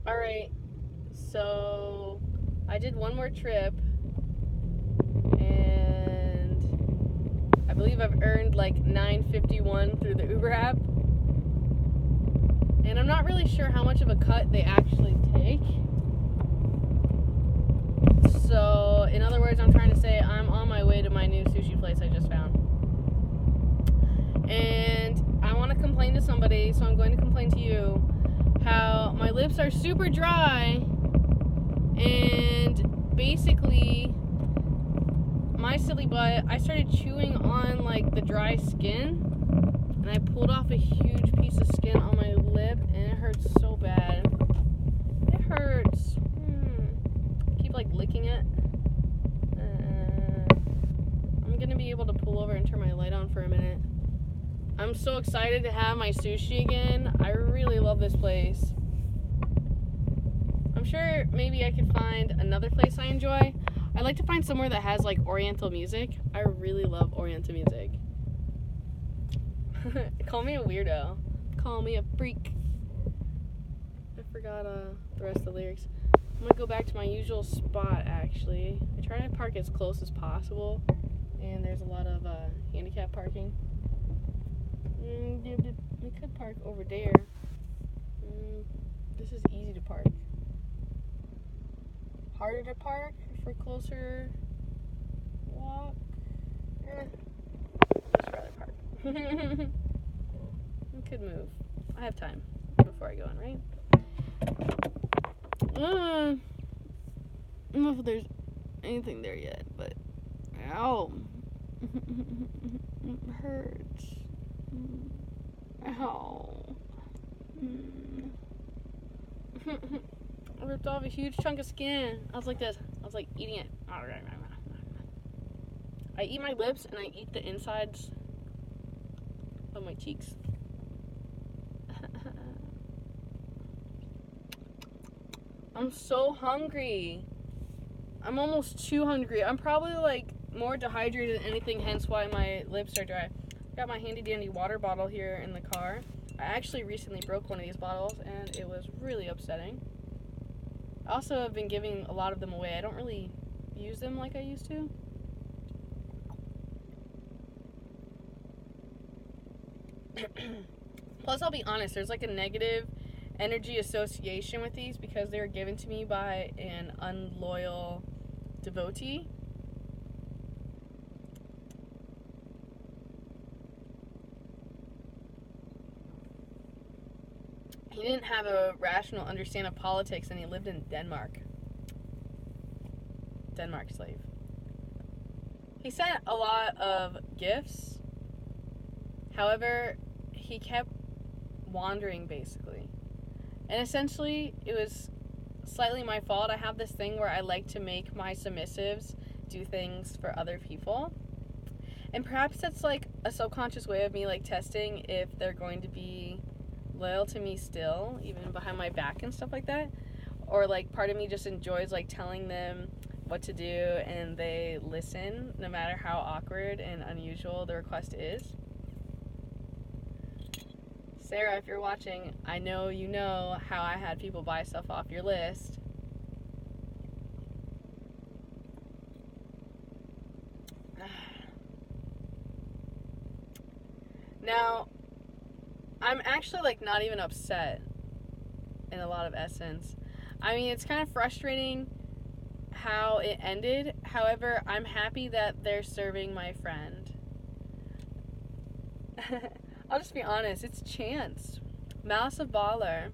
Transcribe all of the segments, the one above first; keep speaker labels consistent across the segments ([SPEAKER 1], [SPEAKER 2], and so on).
[SPEAKER 1] Alright, so I did one more trip, and I believe I've earned like $9.51 through the Uber app. And I'm not really sure how much of a cut they actually take. So, in other words, I'm trying to say I'm on my way to my new sushi place I just found. And I want to complain to somebody, so I'm going to complain to you how my lips are super dry, and basically my silly butt, I started chewing on like the dry skin, and I pulled off a huge piece of skin on my lip, and it hurts so bad. It hurts. Keep like licking it. I'm gonna be able to pull over and turn my light on for a minute. I'm so excited to have my sushi again. I really love this place. I'm sure maybe I could find another place I enjoy. I'd like to find somewhere that has like Oriental music. I really love Oriental music. Call me a weirdo. Call me a freak. I forgot the rest of the lyrics. I'm gonna go back to my usual spot actually. I try to park as close as possible, and there's a lot of handicap parking. We could park over there. This is easy to park. Harder to park for closer walk. I'd just rather park. I could move. I have time before I go in, right? I don't know if there's anything there yet, but ow. It hurts. Ow. I ripped off a huge chunk of skin. I was like this. I was like eating it. I eat my lips and I eat the insides of my cheeks. I'm so hungry. I'm almost too hungry. I'm probably like more dehydrated than anything, hence why my lips are dry. Got my handy dandy water bottle here in the car. I actually recently broke one of these bottles and it was really upsetting. I also have been giving a lot of them away. I don't really use them like I used to. Plus, I'll be honest, there's like a negative energy association with these because they were given to me by an unloyal devotee. He didn't have a rational understanding of politics, and he lived in Denmark. Denmark slave. He sent a lot of gifts. However, he kept wandering, basically. And essentially, it was slightly my fault. I have this thing where I like to make my submissives do things for other people. And perhaps that's like a subconscious way of me like testing if they're going to be loyal to me still, even behind my back and stuff like that. Or like part of me just enjoys like telling them what to do and they listen no matter how awkward and unusual the request is. Sarah, if you're watching, I know you know how I had people buy stuff off your list. Now, I'm actually like not even upset in a lot of essence. I mean, it's kind of frustrating how it ended. However, I'm happy that they're serving my friend. I'll just be honest, it's chance. Mouse of Baller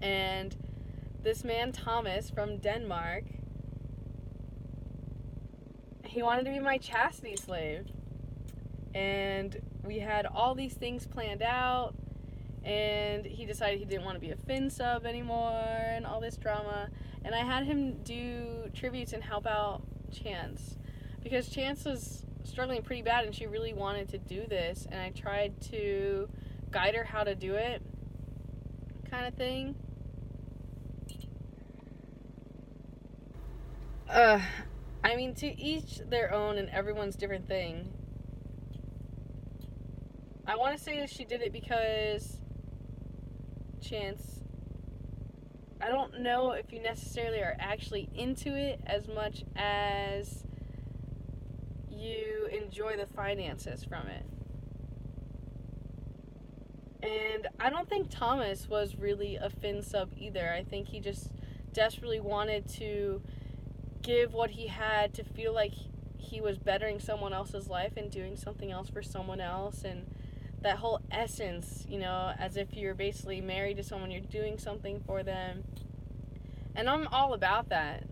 [SPEAKER 1] and this man Thomas from Denmark, he wanted to be my chastity slave. And we had all these things planned out, and he decided he didn't want to be a Fin sub anymore and all this drama. And I had him do tributes and help out Chance because Chance was struggling pretty bad and she really wanted to do this, and I tried to guide her how to do it, kind of thing. I mean, to each their own, and everyone's different thing. I want to say that she did it because Chance I don't know if you necessarily are actually into it as much as you enjoy the finances from it. And I don't think Thomas was really a Finn sub either. I think he just desperately wanted to give what he had to feel like he was bettering someone else's life and doing something else for someone else. And that whole essence, as if you're basically married to someone, you're doing something for them. And I'm all about that.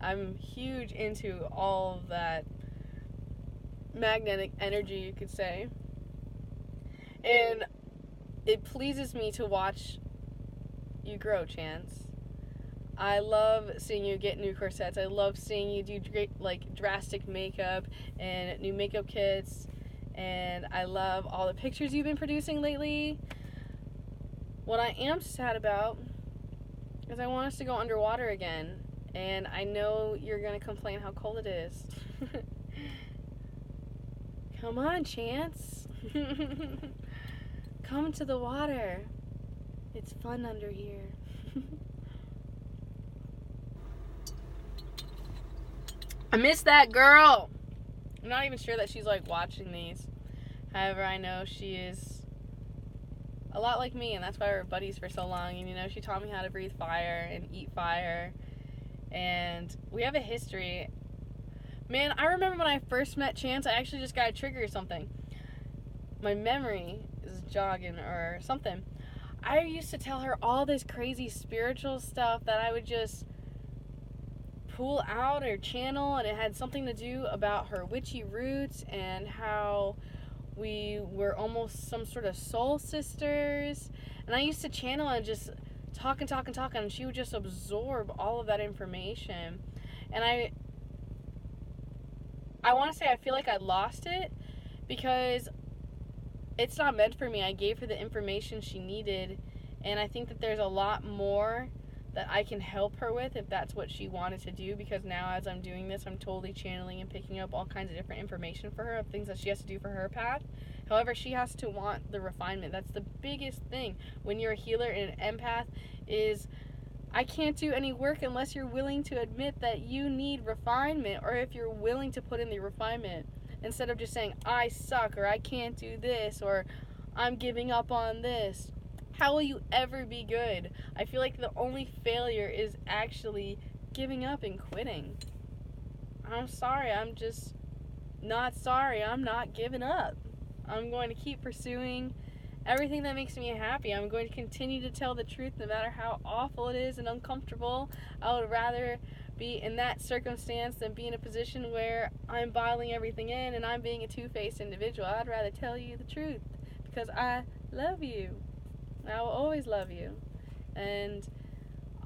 [SPEAKER 1] I'm huge into all of that magnetic energy, you could say. And it pleases me to watch you grow, Chance. I love seeing you get new corsets. I love seeing you do great, drastic makeup and new makeup kits. And I love all the pictures you've been producing lately. What I am sad about is I want us to go underwater again. And I know you're going to complain how cold it is. Come on, Chance. Come to the water. It's fun under here. I miss that girl. I'm not even sure that she's watching these. However, I know she is a lot like me, and that's why we're buddies for so long. And she taught me how to breathe fire and eat fire, and we have a history. Man, I remember when I first met Chance, I actually just got a trigger or something. My memory is jogging or something. I used to tell her all this crazy spiritual stuff that I would just pull out or channel, and it had something to do about her witchy roots and how we were almost some sort of soul sisters. And I used to channel and just talk, and she would just absorb all of that information. And I want to say I feel like I lost it because it's not meant for me. I gave her the information she needed, and I think that there's a lot more that I can help her with if that's what she wanted to do, because now as I'm doing this, I'm totally channeling and picking up all kinds of different information for her of things that she has to do for her path. However, she has to want the refinement. That's the biggest thing when you're a healer and an empath is I can't do any work unless you're willing to admit that you need refinement, or if you're willing to put in the refinement instead of just saying I suck or I can't do this or I'm giving up on this. How will you ever be good? I feel like the only failure is actually giving up and quitting. I'm sorry, I'm just not sorry. I'm not giving up. I'm going to keep pursuing everything that makes me happy. I'm going to continue to tell the truth no matter how awful it is and uncomfortable. I would rather be in that circumstance than be in a position where I'm bottling everything in and I'm being a two-faced individual. I'd rather tell you the truth because I love you. I will always love you. And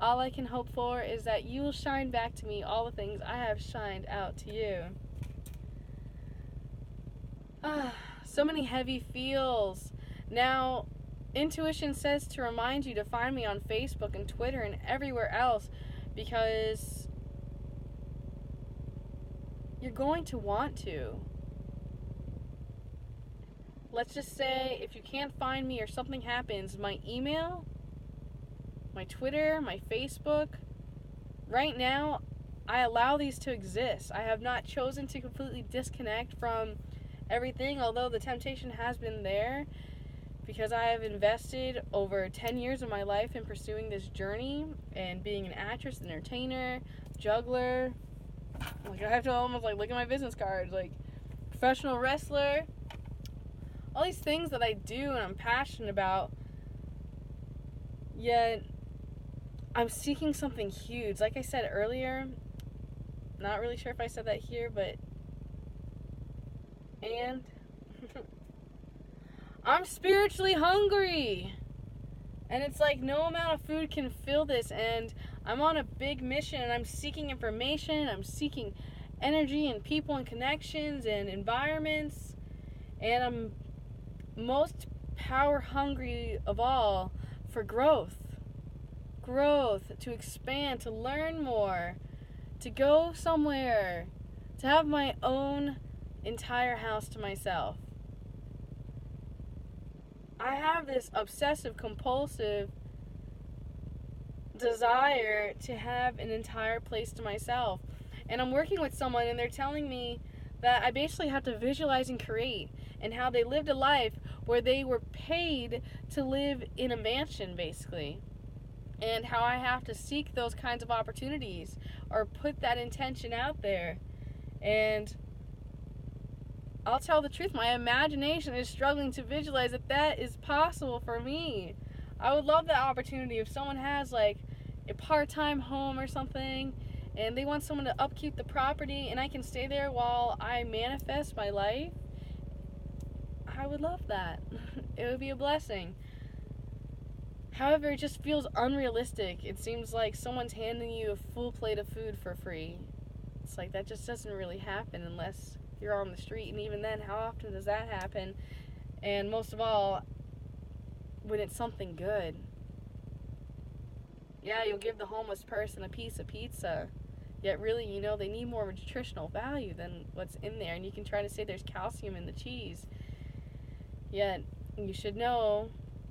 [SPEAKER 1] all I can hope for is that you will shine back to me all the things I have shined out to you. So many heavy feels. Now, intuition says to remind you to find me on Facebook and Twitter and everywhere else because you're going to want to. Let's just say if you can't find me or something happens, my email, my Twitter, my Facebook, right now, I allow these to exist. I have not chosen to completely disconnect from everything, although the temptation has been there because I have invested over 10 years of my life in pursuing this journey and being an actress, entertainer, juggler. I have to almost look at my business cards, professional wrestler. All these things that I do and I'm passionate about, yet I'm seeking something huge. Like I said earlier, not really sure if I said that here, but I'm spiritually hungry. And it's no amount of food can fill this, and I'm on a big mission and I'm seeking information, I'm seeking energy and people and connections and environments, and I'm most power hungry of all for growth, to expand, to learn more, to go somewhere, to have my own entire house to myself. I have this obsessive compulsive desire to have an entire place to myself. And I'm working with someone and they're telling me that I basically have to visualize and create, and how they lived a life where they were paid to live in a mansion, basically. And how I have to seek those kinds of opportunities or put that intention out there. And I'll tell the truth, my imagination is struggling to visualize that that is possible for me. I would love that opportunity if someone has like a part-time home or something and they want someone to upkeep the property and I can stay there while I manifest my life. I would love that. It would be a blessing. However, it just feels unrealistic. It seems like someone's handing you a full plate of food for free. It's like that just doesn't really happen unless you're on the street, and even then, how often does that happen? And most of all, when it's something good. Yeah, you'll give the homeless person a piece of pizza, yet really, you know, they need more nutritional value than what's in there, and you can try to say there's calcium in the cheese. Yet, you should know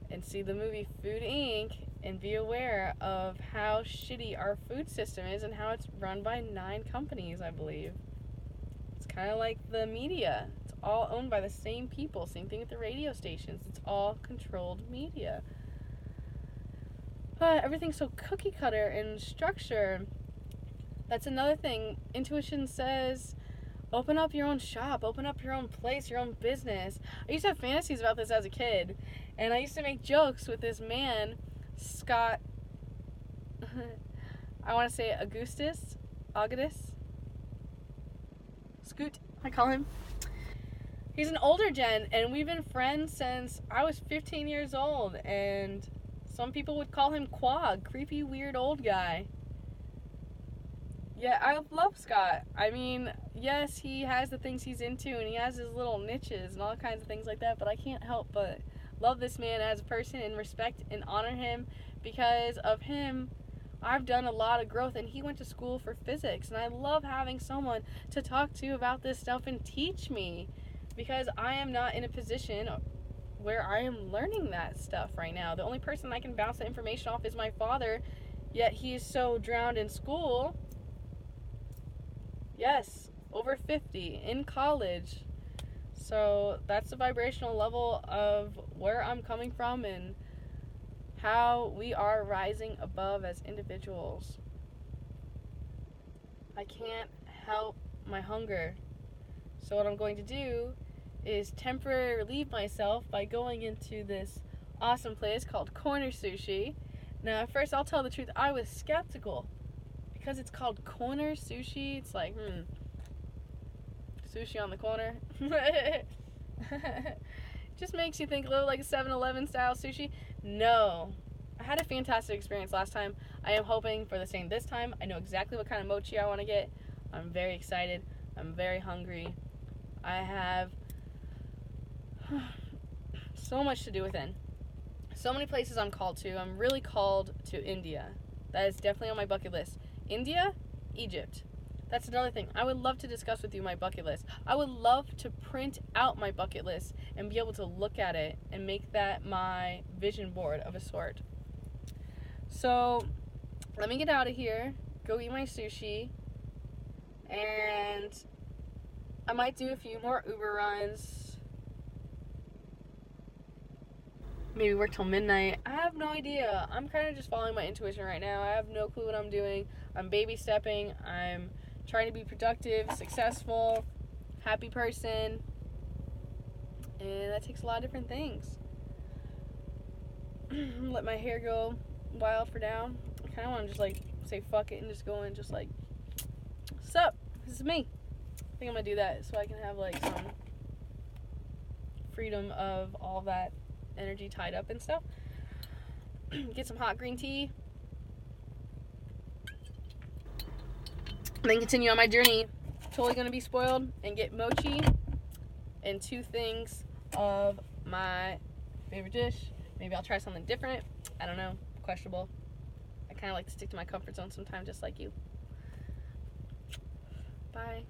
[SPEAKER 1] and see the movie Food Inc. and be aware of how shitty our food system is and how it's run by 9 companies, I believe. It's kind of like the media. It's all owned by the same people. Same thing with the radio stations. It's all controlled media. But everything's so cookie cutter in structure. That's another thing. Intuition says, open up your own shop, open up your own place, your own business. I used to have fantasies about this as a kid, and I used to make jokes with this man, Scott, I want to say Augustus, Scoot, I call him. He's an older gen, and we've been friends since I was 15 years old, and some people would call him Quag, creepy, weird old guy. Yeah, I love Scott. I mean, yes, he has the things he's into, and he has his little niches and all kinds of things like that, but I can't help but love this man as a person and respect and honor him. Because of him, I've done a lot of growth, and he went to school for physics, and I love having someone to talk to about this stuff and teach me, because I am not in a position where I am learning that stuff right now. The only person I can bounce that information off is my father, yet he is so drowned in school. Yes, over 50, in college. So that's the vibrational level of where I'm coming from and how we are rising above as individuals. I can't help my hunger. So what I'm going to do is temporarily relieve myself by going into this awesome place called Corner Sushi. Now, at first, I'll tell the truth, I was skeptical. Because it's called Corner Sushi, it's like, sushi on the corner. Just makes you think a little like a 7-Eleven style sushi. No. I had a fantastic experience last time. I am hoping for the same this time. I know exactly what kind of mochi I want to get. I'm very excited. I'm very hungry. I have so much to do within. So many places I'm called to. I'm really called to India. That is definitely on my bucket list. India, Egypt. That's another thing. I would love to discuss with you my bucket list. I would love to print out my bucket list and be able to look at it and make that my vision board of a sort. So, let me get out of here, go eat my sushi, and I might do a few more Uber runs. Maybe work till midnight. I have no idea. I'm kind of just following my intuition right now. I have no clue what I'm doing. I'm baby stepping. I'm trying to be productive, successful, happy person. And that takes a lot of different things. Let my hair go wild for now. I kind of want to just like say fuck it and just go and just like, sup, this is me. I think I'm going to do that so I can have like some freedom of all that energy tied up and stuff. Get some hot green tea. Then continue on my journey. Totally gonna be spoiled and get mochi and 2 things of my favorite dish. Maybe I'll try something different. I don't know. Questionable. I kind of like to stick to my comfort zone sometimes, just like you. Bye.